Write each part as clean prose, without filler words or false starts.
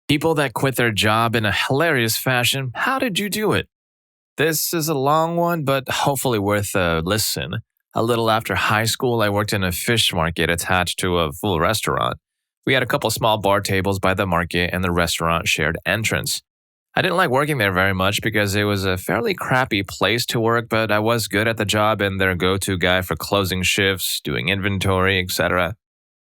People that quit their job in a hilarious fashion. How did you do it? This is a long one, but hopefully worth a listen. A little after high school, I worked in a fish market attached to a full restaurant. We had a couple small bar tables by the market, and the restaurant shared entrance. I didn't like working there very much because it was a fairly crappy place to work, but I was good at the job and their go-to guy for closing shifts, doing inventory, etc.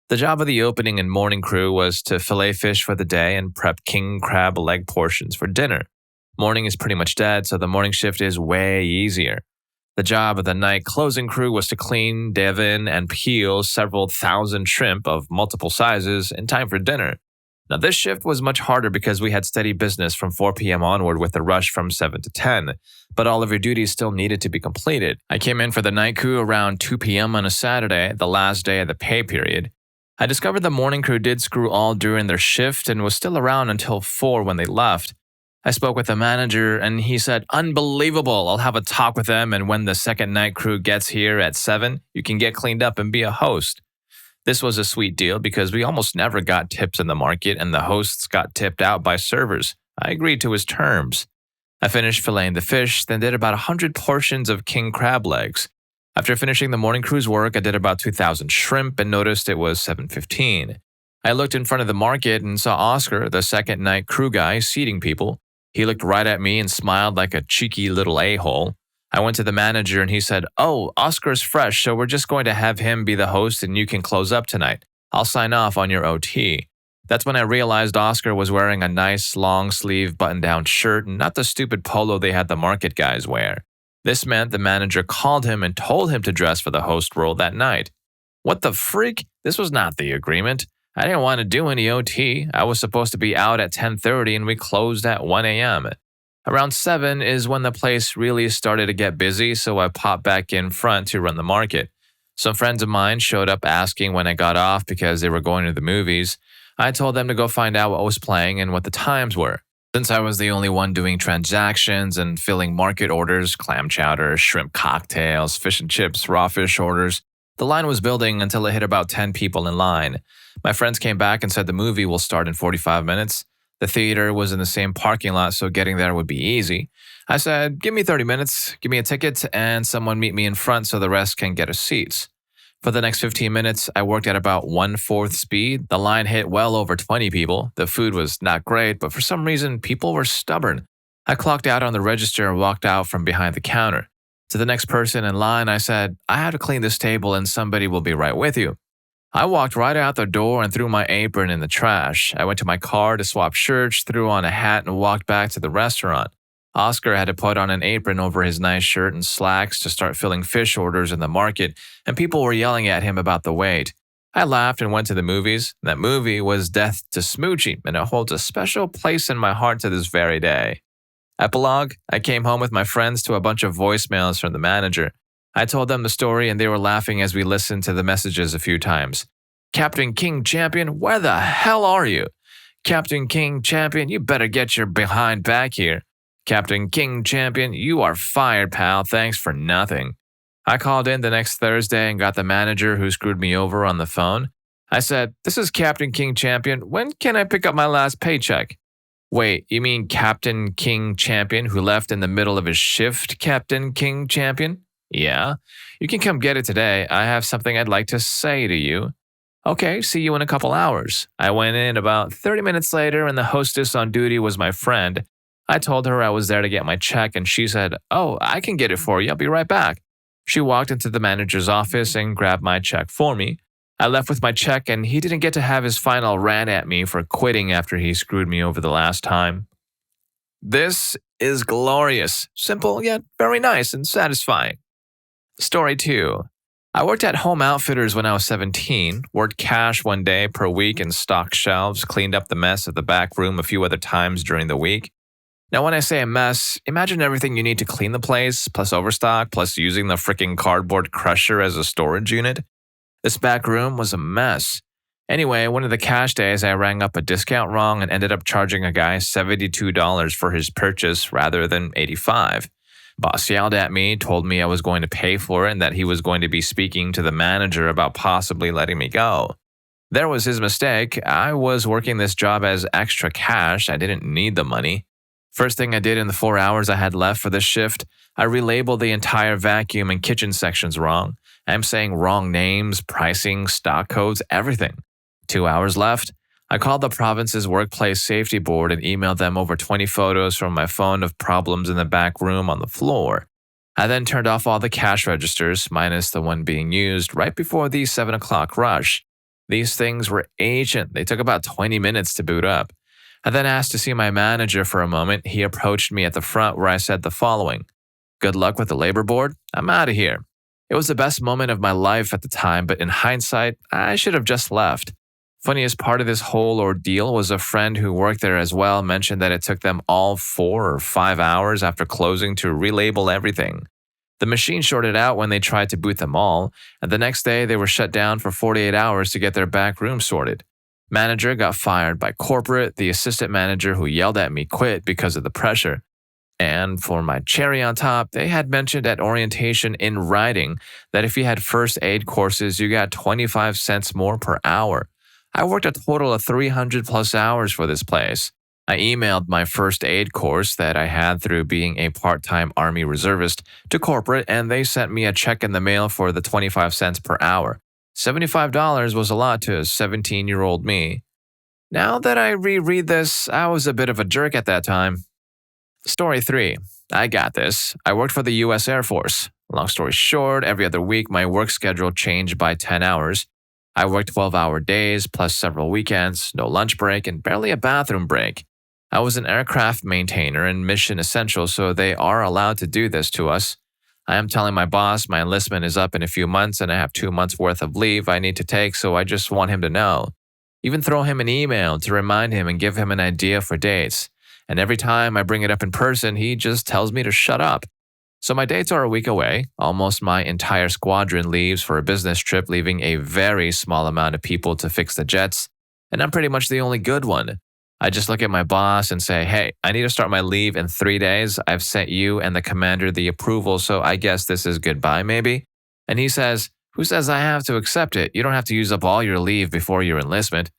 The job of the opening and morning crew was to fillet fish for the day and prep king crab leg portions for dinner. Morning is pretty much dead, so the morning shift is way easier. The job of the night closing crew was to clean, devin, and peel several thousand shrimp of multiple sizes in time for dinner. Now, this shift was much harder because we had steady business from 4 p.m. onward with a rush from 7 to 10, but all of your duties still needed to be completed. I came in for the night crew around 2 p.m. on a Saturday, the last day of the pay period. I discovered the morning crew did screw all during their shift and was still around until 4 when they left. I spoke with the manager and he said, "Unbelievable, I'll have a talk with them, and when the second night crew gets here at 7, you can get cleaned up and be a host." This was a sweet deal because we almost never got tips in the market and the hosts got tipped out by servers. I agreed to his terms. I finished filleting the fish, then did about 100 portions of king crab legs. After finishing the morning crew's work, I did about 2,000 shrimp and noticed it was 7:15. I looked in front of the market and saw Oscar, the second night crew guy, seating people. He looked right at me and smiled like a cheeky little a-hole. I went to the manager and he said, "Oh, Oscar's fresh, so we're just going to have him be the host and you can close up tonight. I'll sign off on your OT." That's when I realized Oscar was wearing a nice long-sleeve button-down shirt and not the stupid polo they had the market guys wear. This meant the manager called him and told him to dress for the host role that night. What the freak? This was not the agreement. I didn't want to do any OT. I was supposed to be out at 10:30 and we closed at 1 a.m. Around 7 is when the place really started to get busy, so I popped back in front to run the market. Some friends of mine showed up asking when I got off because they were going to the movies. I told them to go find out what was playing and what the times were. Since I was the only one doing transactions and filling market orders, clam chowder, shrimp cocktails, fish and chips, raw fish orders, the line was building until it hit about 10 people in line. My friends came back and said the movie will start in 45 minutes. The theater was in the same parking lot, so getting there would be easy. I said, "Give me 30 minutes, give me a ticket, and someone meet me in front so the rest can get us seats." For the next 15 minutes, I worked at about 1/4 speed. The line hit well over 20 people. The food was not great, but for some reason, people were stubborn. I clocked out on the register and walked out from behind the counter. To the next person in line, I said, "I have to clean this table and somebody will be right with you." I walked right out the door and threw my apron in the trash. I went to my car to swap shirts, threw on a hat, and walked back to the restaurant. Oscar had to put on an apron over his nice shirt and slacks to start filling fish orders in the market, and people were yelling at him about the wait. I laughed and went to the movies. That movie was Death to Smoochie, and it holds a special place in my heart to this very day. Epilogue: I came home with my friends to a bunch of voicemails from the manager. I told them the story and they were laughing as we listened to the messages a few times. "Captain King Champion, where the hell are you? Captain King Champion, you better get your behind back here. Captain King Champion, you are fired, pal. Thanks for nothing." I called in the next Thursday and got the manager who screwed me over on the phone. I said, "This is Captain King Champion. When can I pick up my last paycheck?" "Wait, you mean Captain King Champion who left in the middle of his shift, Captain King Champion?" "Yeah. You can come get it today. I have something I'd like to say to you." "Okay, see you in a couple hours." I went in about 30 minutes later and the hostess on duty was my friend. I told her I was there to get my check and she said, "Oh, I can get it for you. I'll be right back." She walked into the manager's office and grabbed my check for me. I left with my check and he didn't get to have his final rant at me for quitting after he screwed me over the last time. This is glorious, simple yet very nice and satisfying. Story 2. I worked at Home Outfitters when I was 17, worked cash one day per week and stocked shelves, cleaned up the mess of the back room a few other times during the week. Now, when I say a mess, imagine everything you need to clean the place, plus overstock, plus using the freaking cardboard crusher as a storage unit. This back room was a mess. Anyway, one of the cash days, I rang up a discount wrong and ended up charging a guy $72 for his purchase rather than $85. Boss yelled at me, told me I was going to pay for it and that he was going to be speaking to the manager about possibly letting me go. There was his mistake. I was working this job as extra cash. I didn't need the money. First thing I did in the 4 hours I had left for this shift, I relabeled the entire vacuum and kitchen sections wrong. I'm saying wrong names, pricing, stock codes, everything. 2 hours left. I called the province's workplace safety board and emailed them over 20 photos from my phone of problems in the back room on the floor. I then turned off all the cash registers, minus the one being used, right before the 7 o'clock rush. These things were ancient. They took about 20 minutes to boot up. I then asked to see my manager for a moment. He approached me at the front where I said the following: "Good luck with the labor board. I'm out of here." It was the best moment of my life at the time, but in hindsight, I should have just left. Funniest part of this whole ordeal was a friend who worked there as well mentioned that it took them all 4 or 5 hours after closing to relabel everything. The machine shorted out when they tried to boot them all, and the next day they were shut down for 48 hours to get their back room sorted. Manager got fired by corporate, the assistant manager who yelled at me quit because of the pressure. And for my cherry on top, they had mentioned at orientation in writing that if you had first aid courses, you got 25 cents more per hour. I worked a total of 300 plus hours for this place. I emailed my first aid course that I had through being a part-time Army reservist to corporate, and they sent me a check in the mail for the 25 cents per hour. $75 was a lot to a 17-year-old me. Now that I reread this, I was a bit of a jerk at that time. Story 3. I got this. I worked for the U.S. Air Force. Long story short, every other week my work schedule changed by 10 hours. I worked 12-hour days plus several weekends, no lunch break, and barely a bathroom break. I was an aircraft maintainer and mission essential, so they are allowed to do this to us. I am telling my boss my enlistment is up in a few months and I have 2 months worth of leave I need to take, so I just want him to know. Even throw him an email to remind him and give him an idea for dates. And every time I bring it up in person, he just tells me to shut up. So my dates are a week away. Almost my entire squadron leaves for a business trip, leaving a very small amount of people to fix the jets. And I'm pretty much the only good one. I just look at my boss and say, "Hey, I need to start my leave in 3 days. I've sent you and the commander the approval, so I guess this is goodbye, maybe?" And he says, "Who says I have to accept it? You don't have to use up all your leave before your enlistment."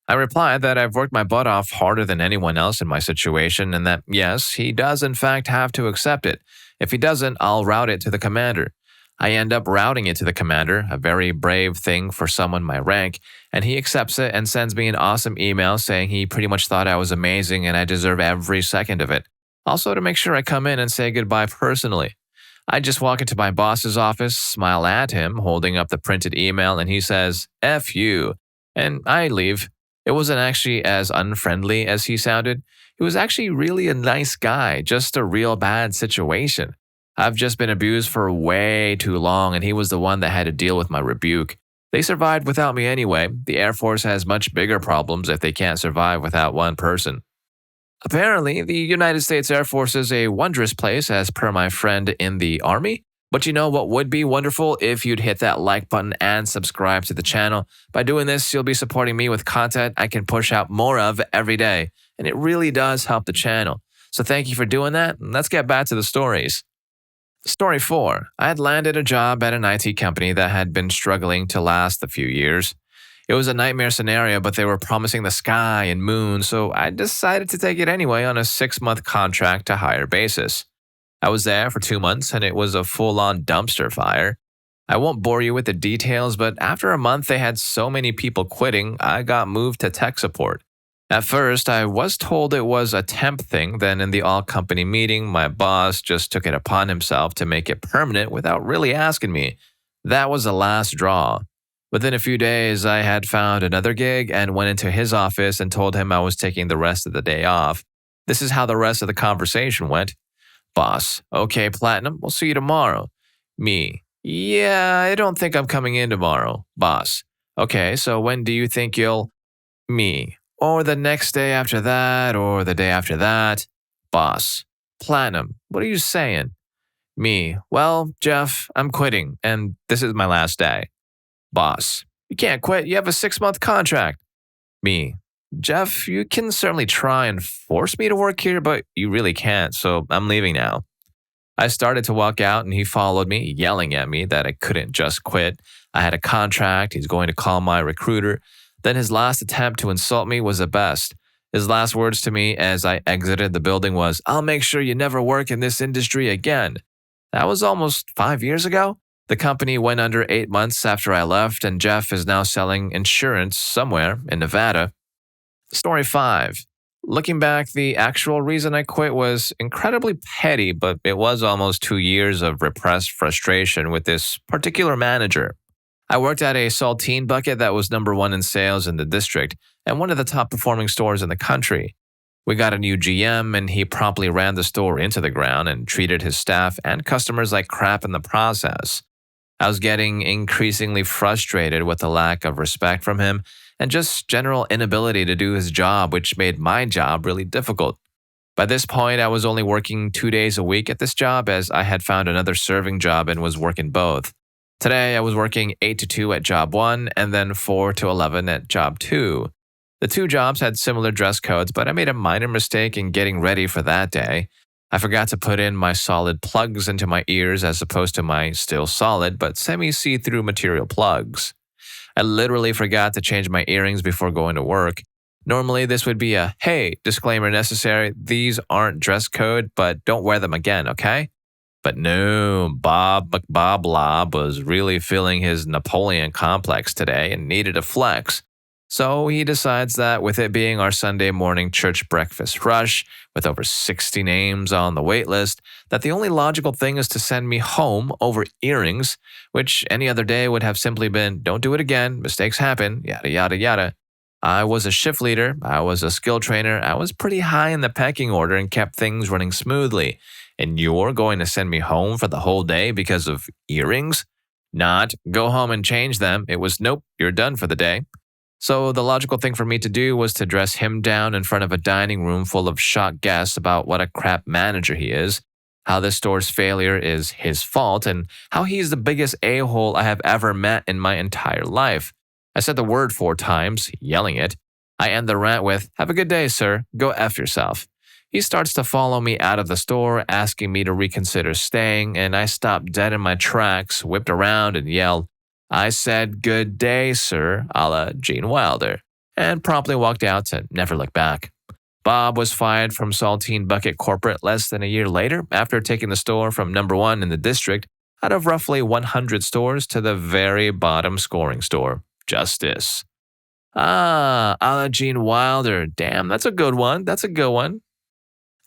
I replied that I've worked my butt off harder than anyone else in my situation and that, yes, he does in fact have to accept it. If he doesn't, I'll route it to the commander. I end up routing it to the commander, a very brave thing for someone my rank, and he accepts it and sends me an awesome email saying he pretty much thought I was amazing and I deserve every second of it. Also to make sure I come in and say goodbye personally. I just walk into my boss's office, smile at him, holding up the printed email, and he says, "F you," and I leave. It wasn't actually as unfriendly as he sounded. He was actually really a nice guy, just a real bad situation. I've just been abused for way too long, and he was the one that had to deal with my rebuke. They survived without me anyway. The Air Force has much bigger problems if they can't survive without one person. Apparently, the United States Air Force is a wondrous place, as per my friend in the Army. But you know what would be wonderful? If you'd hit that like button and subscribe to the channel. By doing this, you'll be supporting me with content I can push out more of every day. And it really does help the channel. So thank you for doing that. Let's get back to the stories. Story 4. I had landed a job at an IT company that had been struggling to last a few years. It was a nightmare scenario, but they were promising the sky and moon, so I decided to take it anyway on a 6-month contract to hire basis. I was there for 2 months and it was a full-on dumpster fire. I won't bore you with the details, but after a month they had so many people quitting, I got moved to tech support. At first, I was told it was a temp thing, then in the all-company meeting, my boss just took it upon himself to make it permanent without really asking me. That was the last straw. Within a few days, I had found another gig and went into his office and told him I was taking the rest of the day off. This is how the rest of the conversation went. Boss: "Okay, Platinum, we'll see you tomorrow." Me: "Yeah, I don't think I'm coming in tomorrow." Boss: "Okay, so when do you think you'll—" Me: "Or the next day after that, or the day after that." Boss: "Platinum, what are you saying?" Me: "Well, Jeff, I'm quitting, and this is my last day." Boss: "You can't quit, you have a 6-month contract." Me: "Jeff, you can certainly try and force me to work here, but you really can't, so I'm leaving now." I started to walk out and he followed me, yelling at me that I couldn't just quit. I had a contract, he's going to call my recruiter. Then his last attempt to insult me was the best. His last words to me as I exited the building was, "I'll make sure you never work in this industry again." That was almost 5 years ago. The company went under 8 months after I left, and Jeff is now selling insurance somewhere in Nevada. Story 5. Looking back, the actual reason I quit was incredibly petty, but it was almost 2 years of repressed frustration with this particular manager. I worked at a saltine bucket that was number one in sales in the district and one of the top performing stores in the country. We got a new GM, and he promptly ran the store into the ground and treated his staff and customers like crap in the process. I was getting increasingly frustrated with the lack of respect from him and just general inability to do his job, which made my job really difficult. By this point, I was only working 2 days a week at this job as I had found another serving job and was working both. Today, I was working 8 to 2 at job 1 and then 4 to 11 at job 2. The two jobs had similar dress codes, but I made a minor mistake in getting ready for that day. I forgot to put in my solid plugs into my ears as opposed to my still solid but semi-see-through material plugs. I literally forgot to change my earrings before going to work. Normally, this would be a, "Hey, disclaimer necessary, these aren't dress code, but don't wear them again, okay?" But no, Bob McBoblob was really feeling his Napoleon complex today and needed a flex. So he decides that with it being our Sunday morning church breakfast rush, with over 60 names on the wait list, that the only logical thing is to send me home over earrings, which any other day would have simply been, "Don't do it again, mistakes happen, yada yada yada." I was a shift leader, I was a skill trainer, I was pretty high in the pecking order and kept things running smoothly. And you're going to send me home for the whole day because of earrings? Not, "Go home and change them." It was, "Nope, you're done for the day." So the logical thing for me to do was to dress him down in front of a dining room full of shocked guests about what a crap manager he is, how this store's failure is his fault, and how he's the biggest a-hole I have ever met in my entire life. I said the word 4 times, yelling it. I end the rant with, "Have a good day, sir. Go F yourself." He starts to follow me out of the store, asking me to reconsider staying, and I stopped dead in my tracks, whipped around, and yelled, "I said good day, sir," a la Gene Wilder, and promptly walked out to never look back. Bob was fired from Saltine Bucket Corporate less than a year later after taking the store from number 1 in the district out of roughly 100 stores to the very bottom scoring store. Justice. A la Gene Wilder. Damn, that's a good one. That's a good one.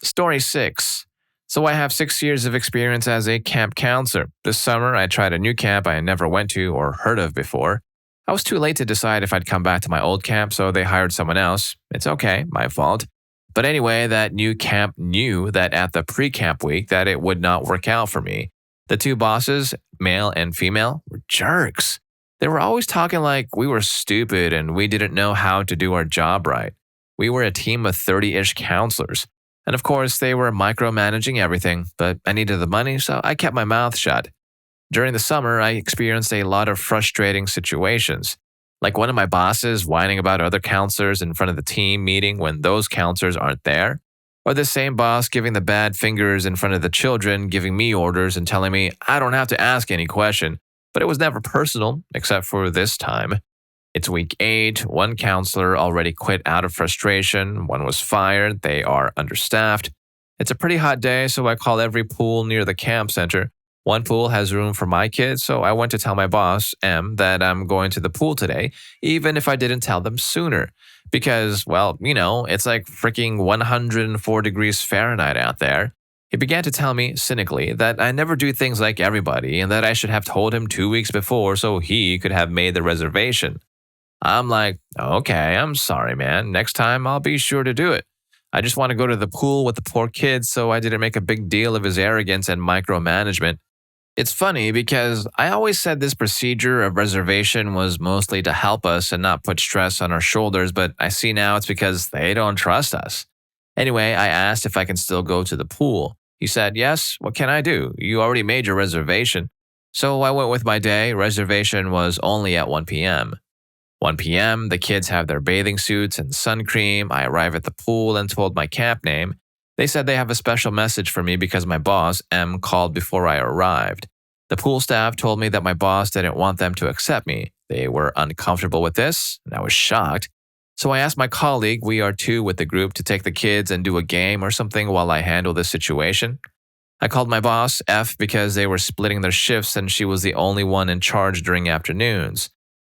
Story 6. So I have 6 years of experience as a camp counselor. This summer, I tried a new camp I never went to or heard of before. I was too late to decide if I'd come back to my old camp, so they hired someone else. It's okay, my fault. But anyway, that new camp knew that at the pre-camp week that it would not work out for me. The two bosses, male and female, were jerks. They were always talking like we were stupid and we didn't know how to do our job right. We were a team of 30-ish counselors. And of course, they were micromanaging everything, but I needed the money, so I kept my mouth shut. During the summer, I experienced a lot of frustrating situations, like one of my bosses whining about other counselors in front of the team meeting when those counselors aren't there, or the same boss giving the bad fingers in front of the children, giving me orders and telling me I don't have to ask any question, but it was never personal, except for this time. It's week 8, one counselor already quit out of frustration, one was fired, they are understaffed. It's a pretty hot day, so I call every pool near the camp center. One pool has room for my kids, so I went to tell my boss, M, that I'm going to the pool today, even if I didn't tell them sooner. Because, well, it's like freaking 104 degrees Fahrenheit out there. He began to tell me, cynically, that I never do things like everybody and that I should have told him 2 weeks before so he could have made the reservation. I'm like, "Okay, I'm sorry, man. Next time I'll be sure to do it. I just want to go to the pool with the poor kids, so I didn't make a big deal of his arrogance and micromanagement." It's funny because I always said this procedure of reservation was mostly to help us and not put stress on our shoulders, but I see now it's because they don't trust us. Anyway, I asked if I can still go to the pool. He said, "Yes, what can I do? You already made your reservation." So I went with my day. Reservation was only at 1 p.m. 1 p.m., the kids have their bathing suits and sun cream. I arrive at the pool and told my camp name. They said they have a special message for me because my boss, M, called before I arrived. The pool staff told me that my boss didn't want them to accept me. They were uncomfortable with this, and I was shocked. So I asked my colleague, we are two with the group, to take the kids and do a game or something while I handle this situation. I called my boss, F, because they were splitting their shifts and she was the only one in charge during afternoons.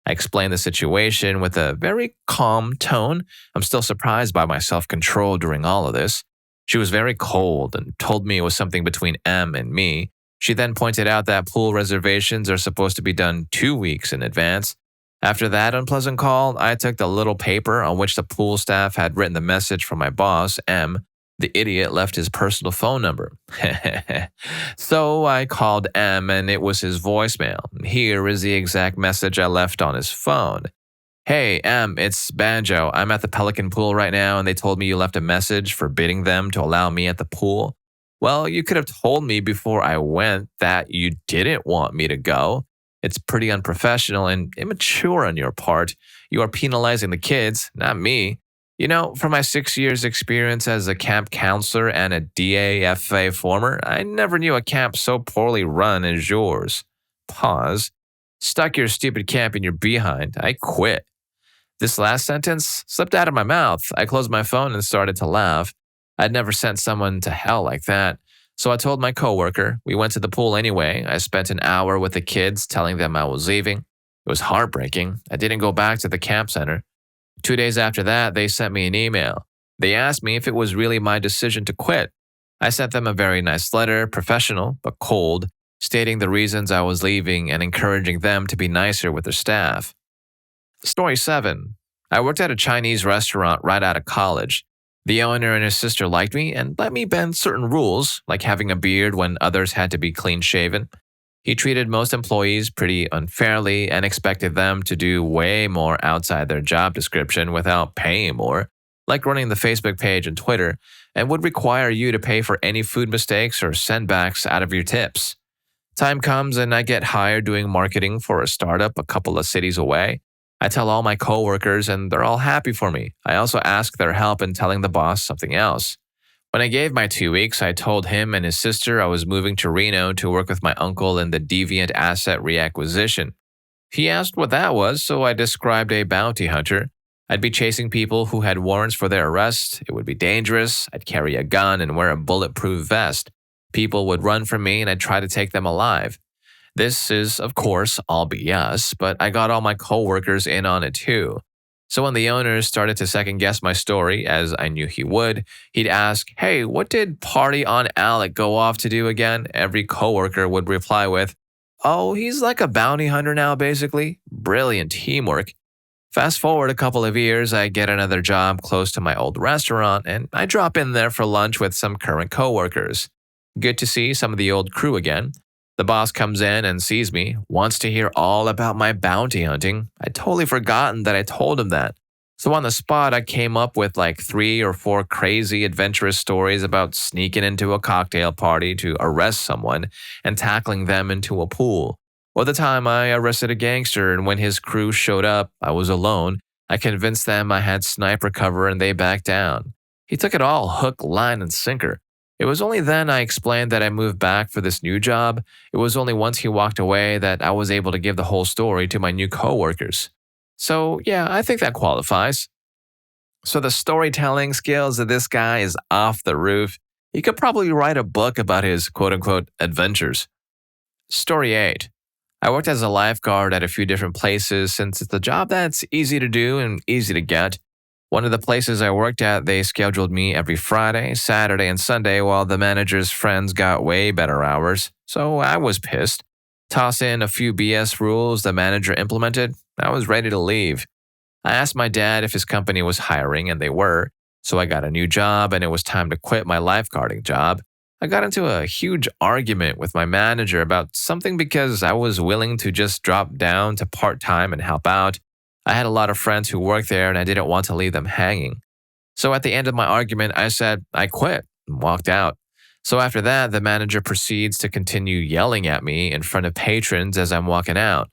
I explained the situation with a very calm tone. I'm still surprised by my self-control during all of this. She was very cold and told me it was something between M and me. She then pointed out that pool reservations are supposed to be done 2 weeks in advance. After that unpleasant call, I took the little paper on which the pool staff had written the message from my boss, M. The idiot left his personal phone number. So I called M and it was his voicemail. Here is the exact message I left on his phone. Hey, M, it's Banjo. I'm at the Pelican pool right now and they told me you left a message forbidding them to allow me at the pool. Well, you could have told me before I went that you didn't want me to go. It's pretty unprofessional and immature on your part. You are penalizing the kids, not me. You know, from my 6 years experience as a camp counselor and a DAFA former, I never knew a camp so poorly run as yours. Pause. Stuck your stupid camp in your behind. I quit. This last sentence slipped out of my mouth. I closed my phone and started to laugh. I'd never sent someone to hell like that. So I told my coworker. We went to the pool anyway. I spent an hour with the kids telling them I was leaving. It was heartbreaking. I didn't go back to the camp center. 2 days after that, they sent me an email. They asked me if it was really my decision to quit. I sent them a very nice letter, professional but cold, stating the reasons I was leaving and encouraging them to be nicer with their staff. Story 7. I worked at a Chinese restaurant right out of college. The owner and his sister liked me and let me bend certain rules, like having a beard when others had to be clean-shaven. He treated most employees pretty unfairly and expected them to do way more outside their job description without paying more, like running the Facebook page and Twitter, and would require you to pay for any food mistakes or sendbacks out of your tips. Time comes and I get hired doing marketing for a startup a couple of cities away. I tell all my coworkers and they're all happy for me. I also ask their help in telling the boss something else. When I gave my 2 weeks, I told him and his sister I was moving to Reno to work with my uncle in the deviant asset reacquisition. He asked what that was, so I described a bounty hunter. I'd be chasing people who had warrants for their arrest. It would be dangerous. I'd carry a gun and wear a bulletproof vest. People would run from me and I'd try to take them alive. This is, of course, all BS, but I got all my coworkers in on it too. So when the owners started to second-guess my story, as I knew he would, he'd ask, hey, what did Party on Alec go off to do again? Every coworker would reply with, oh, he's like a bounty hunter now, basically. Brilliant teamwork. Fast forward a couple of years, I get another job close to my old restaurant, and I drop in there for lunch with some current coworkers. Good to see some of the old crew again. The boss comes in and sees me, wants to hear all about my bounty hunting. I'd totally forgotten that I told him that. So on the spot, I came up with like 3 or 4 crazy adventurous stories about sneaking into a cocktail party to arrest someone and tackling them into a pool. Or the time I arrested a gangster and when his crew showed up, I was alone. I convinced them I had sniper cover and they backed down. He took it all hook, line, and sinker. It was only then I explained that I moved back for this new job. It was only once he walked away that I was able to give the whole story to my new coworkers. So yeah, I think that qualifies. So the storytelling skills of this guy is off the roof. He could probably write a book about his quote-unquote adventures. Story 8. I worked as a lifeguard at a few different places since it's a job that's easy to do and easy to get. One of the places I worked at, they scheduled me every Friday, Saturday, and Sunday while the manager's friends got way better hours. So I was pissed. Toss in a few BS rules the manager implemented, I was ready to leave. I asked my dad if his company was hiring, and they were. So I got a new job, and it was time to quit my lifeguarding job. I got into a huge argument with my manager about something because I was willing to just drop down to part-time and help out. I had a lot of friends who worked there and I didn't want to leave them hanging. So at the end of my argument, I said, I quit and walked out. So after that, the manager proceeds to continue yelling at me in front of patrons as I'm walking out.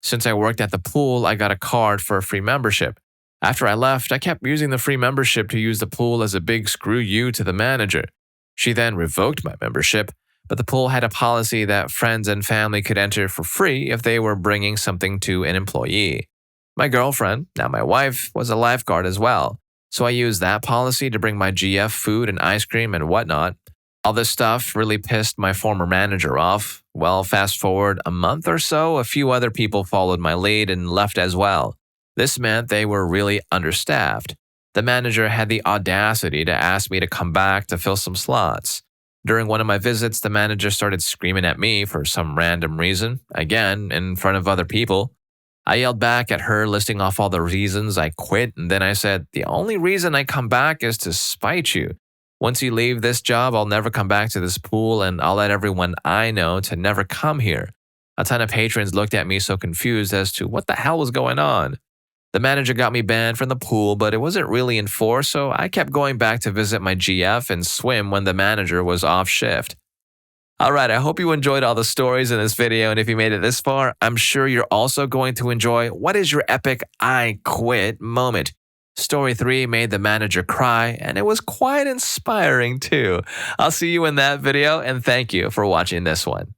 Since I worked at the pool, I got a card for a free membership. After I left, I kept using the free membership to use the pool as a big screw you to the manager. She then revoked my membership, but the pool had a policy that friends and family could enter for free if they were bringing something to an employee. My girlfriend, now my wife, was a lifeguard as well, so I used that policy to bring my GF food and ice cream and whatnot. All this stuff really pissed my former manager off. Well, fast forward a month or so, a few other people followed my lead and left as well. This meant they were really understaffed. The manager had the audacity to ask me to come back to fill some slots. During one of my visits, the manager started screaming at me for some random reason, again, in front of other people. I yelled back at her, listing off all the reasons I quit, and then I said, "The only reason I come back is to spite you. Once you leave this job, I'll never come back to this pool, and I'll let everyone I know to never come here." A ton of patrons looked at me so confused as to what the hell was going on. The manager got me banned from the pool, but it wasn't really enforced, so I kept going back to visit my GF and swim when the manager was off shift. Alright, I hope you enjoyed all the stories in this video, and if you made it this far, I'm sure you're also going to enjoy what is your epic I quit moment. Story 3 made the manager cry, and it was quite inspiring too. I'll see you in that video, and thank you for watching this one.